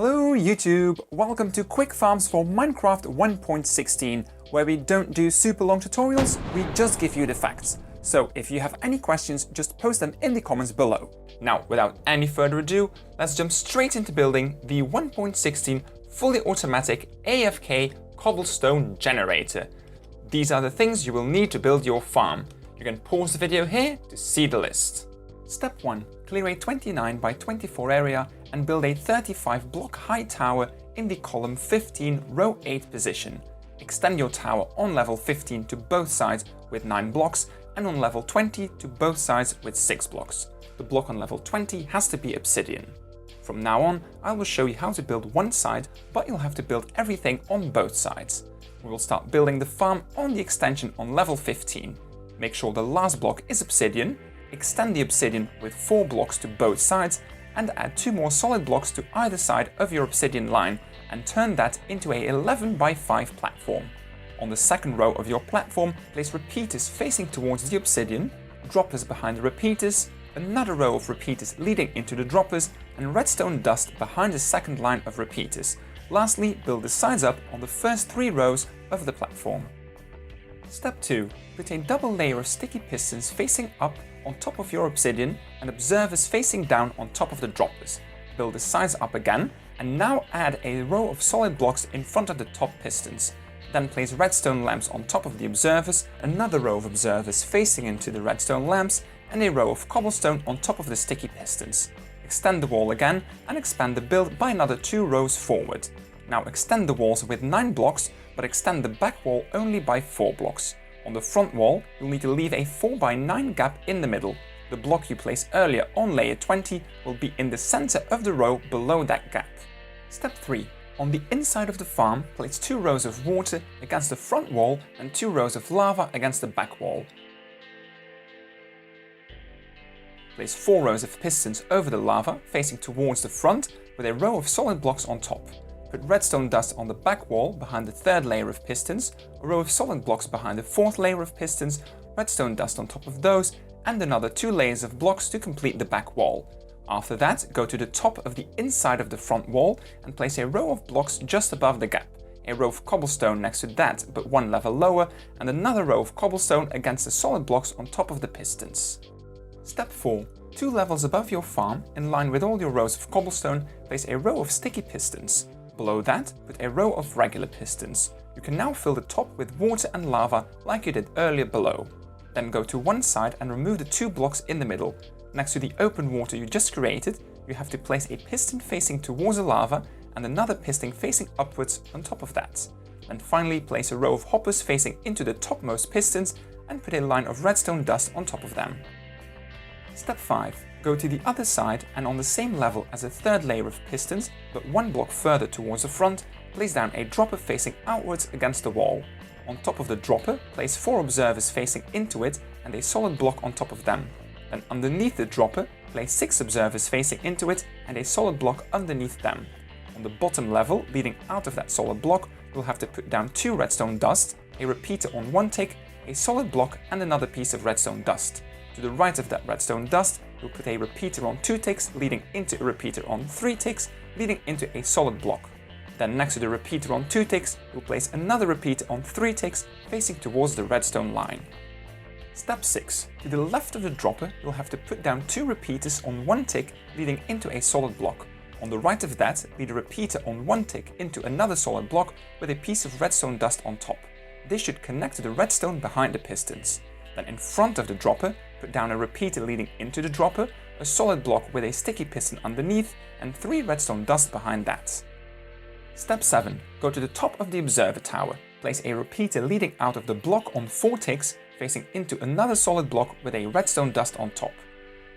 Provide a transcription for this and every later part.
Hello YouTube! Welcome to Quick Farms for Minecraft 1.16, where we don't do super long tutorials, we just give you the facts. So if you have any questions, just post them in the comments below. Now, without any further ado, let's jump straight into building the 1.16 fully automatic AFK cobblestone generator. These are the things you will need to build your farm. You can pause the video here to see the list. Step 1. Clear a 29 by 24 area and build a 35 block high tower in the column 15 row 8 position. Extend your tower on level 15 to both sides with 9 blocks and on level 20 to both sides with 6 blocks. The block on level 20 has to be obsidian. From now on, I will show you how to build one side, but you'll have to build everything on both sides. We will start building the farm on the extension on level 15. Make sure the last block is obsidian, extend the obsidian with 4 blocks to both sides and add 2 more solid blocks to either side of your obsidian line and turn that into a 11 by 5 platform. On the second row of your platform, place repeaters facing towards the obsidian, droppers behind the repeaters, another row of repeaters leading into the droppers and redstone dust behind the second line of repeaters. Lastly, build the sides up on the first 3 rows of the platform. Step 2. Put a double layer of sticky pistons facing up on top of your obsidian and observers facing down on top of the droppers. Build the sides up again and now add a row of solid blocks in front of the top pistons. Then place redstone lamps on top of the observers, another row of observers facing into the redstone lamps and a row of cobblestone on top of the sticky pistons. Extend the wall again and expand the build by another 2 rows forward. Now extend the walls with 9 blocks, but extend the back wall only by 4 blocks. On the front wall, you'll need to leave a 4 by 9 gap in the middle. The block you placed earlier on layer 20 will be in the center of the row below that gap. Step 3. On the inside of the farm, place 2 rows of water against the front wall and 2 rows of lava against the back wall. Place 4 rows of pistons over the lava facing towards the front with a row of solid blocks on top. Put redstone dust on the back wall behind the 3rd layer of pistons, a row of solid blocks behind the 4th layer of pistons, redstone dust on top of those, and another 2 layers of blocks to complete the back wall. After that, go to the top of the inside of the front wall and place a row of blocks just above the gap, a row of cobblestone next to that but 1 level lower, and another row of cobblestone against the solid blocks on top of the pistons. Step 4. 2 levels above your farm, in line with all your rows of cobblestone, place a row of sticky pistons. Below that, put a row of regular pistons. You can now fill the top with water and lava like you did earlier below. Then go to one side and remove the 2 blocks in the middle. Next to the open water you just created, you have to place a piston facing towards the lava and another piston facing upwards on top of that. And finally, place a row of hoppers facing into the topmost pistons and put a line of redstone dust on top of them. Step 5. Go to the other side and on the same level as the 3rd layer of pistons, but 1 block further towards the front, place down a dropper facing outwards against the wall. On top of the dropper, place 4 observers facing into it and a solid block on top of them. Then underneath the dropper, place 6 observers facing into it and a solid block underneath them. On the bottom level, leading out of that solid block, you'll have to put down 2 redstone dust, a repeater on 1 tick, a solid block and another piece of redstone dust. To the right of that redstone dust, you'll put a repeater on 2 ticks leading into a repeater on 3 ticks leading into a solid block. Then next to the repeater on 2 ticks, you'll place another repeater on 3 ticks facing towards the redstone line. Step 6. To the left of the dropper, you'll have to put down 2 repeaters on 1 tick leading into a solid block. On the right of that, lead a repeater on 1 tick into another solid block with a piece of redstone dust on top. This should connect to the redstone behind the pistons. Then in front of the dropper, put down a repeater leading into the dropper, a solid block with a sticky piston underneath, and 3 redstone dust behind that. Step 7. Go to the top of the observer tower. Place a repeater leading out of the block on 4 ticks, facing into another solid block with a redstone dust on top.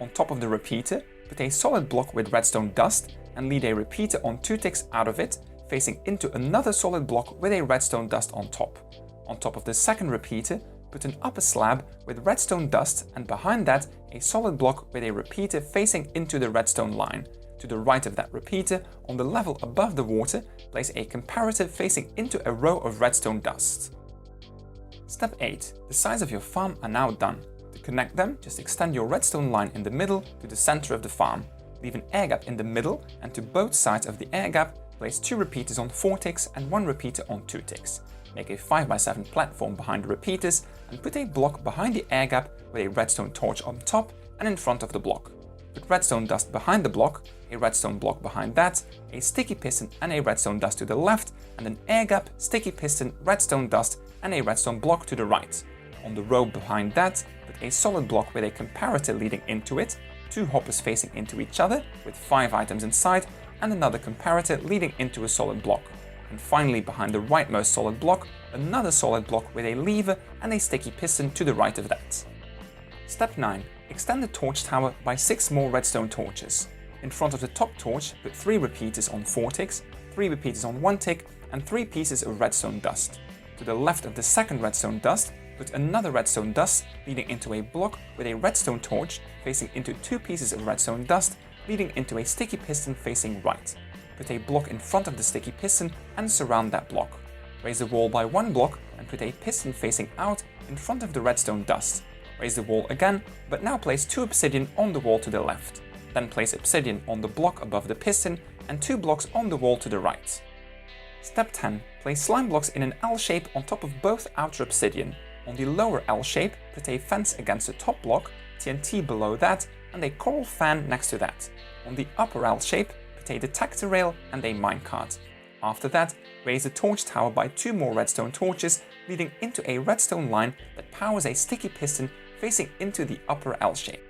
On top of the repeater, put a solid block with redstone dust, and lead a repeater on 2 ticks out of it, facing into another solid block with a redstone dust on top. On top of the second repeater, put an upper slab with redstone dust and behind that a solid block with a repeater facing into the redstone line. To the right of that repeater, on the level above the water, place a comparator facing into a row of redstone dust. Step 8. The sides of your farm are now done. To connect them, just extend your redstone line in the middle to the center of the farm. leave an air gap in the middle, and to both sides of the air gap, place 2 repeaters on 4 ticks and 1 repeater on 2 ticks. Make a 5x7 platform behind the repeaters and put a block behind the air gap with a redstone torch on top and in front of the block. Put redstone dust behind the block, a redstone block behind that, a sticky piston and a redstone dust to the left, and an air gap, sticky piston, redstone dust and a redstone block to the right. On the row behind that, put a solid block with a comparator leading into it, 2 hoppers facing into each other with 5 items inside, and another comparator leading into a solid block. And finally, behind the rightmost solid block, another solid block with a lever and a sticky piston to the right of that. Step 9. Extend the torch tower by 6 more redstone torches. In front of the top torch, put 3 repeaters on 4 ticks, 3 repeaters on 1 tick, and 3 pieces of redstone dust. To the left of the second redstone dust, put another redstone dust leading into a block with a redstone torch facing into 2 pieces of redstone dust leading into a sticky piston facing right. Put a block in front of the sticky piston and surround that block. Raise the wall by 1 block and put a piston facing out in front of the redstone dust. Raise the wall again, but now place 2 obsidian on the wall to the left. Then place obsidian on the block above the piston and 2 blocks on the wall to the right. Step 10. Place slime blocks in an L shape on top of both outer obsidian. On the lower L shape, put a fence against the top block, TNT below that, and a coral fan next to that. On the upper L shape, put a detector rail and a minecart. After that, raise the torch tower by 2 more redstone torches, leading into a redstone line that powers a sticky piston facing into the upper L shape.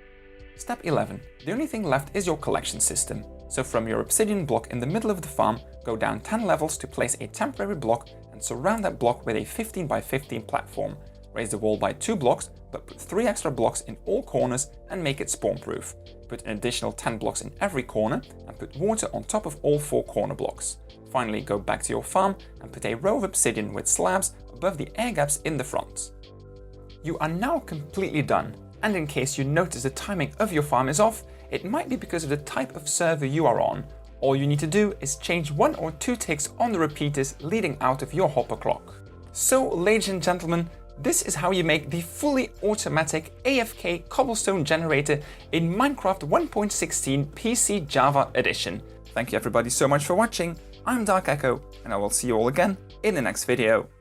Step 11. The only thing left is your collection system. So from your obsidian block in the middle of the farm, go down 10 levels to place a temporary block and surround that block with a 15x15 platform. Raise the wall by 2 blocks, but put 3 extra blocks in all corners and make it spawn-proof. Put an additional 10 blocks in every corner and put water on top of all 4 corner blocks. Finally, go back to your farm and put a row of obsidian with slabs above the air gaps in the front. You are now completely done, and in case you notice the timing of your farm is off, it might be because of the type of server you are on. All you need to do is change 1 or 2 ticks on the repeaters leading out of your hopper clock. So, ladies and gentlemen, this is how you make the fully automatic AFK cobblestone generator in Minecraft 1.16 PC Java Edition. Thank you everybody so much for watching. I'm Dark Echo, and I will see you all again in the next video.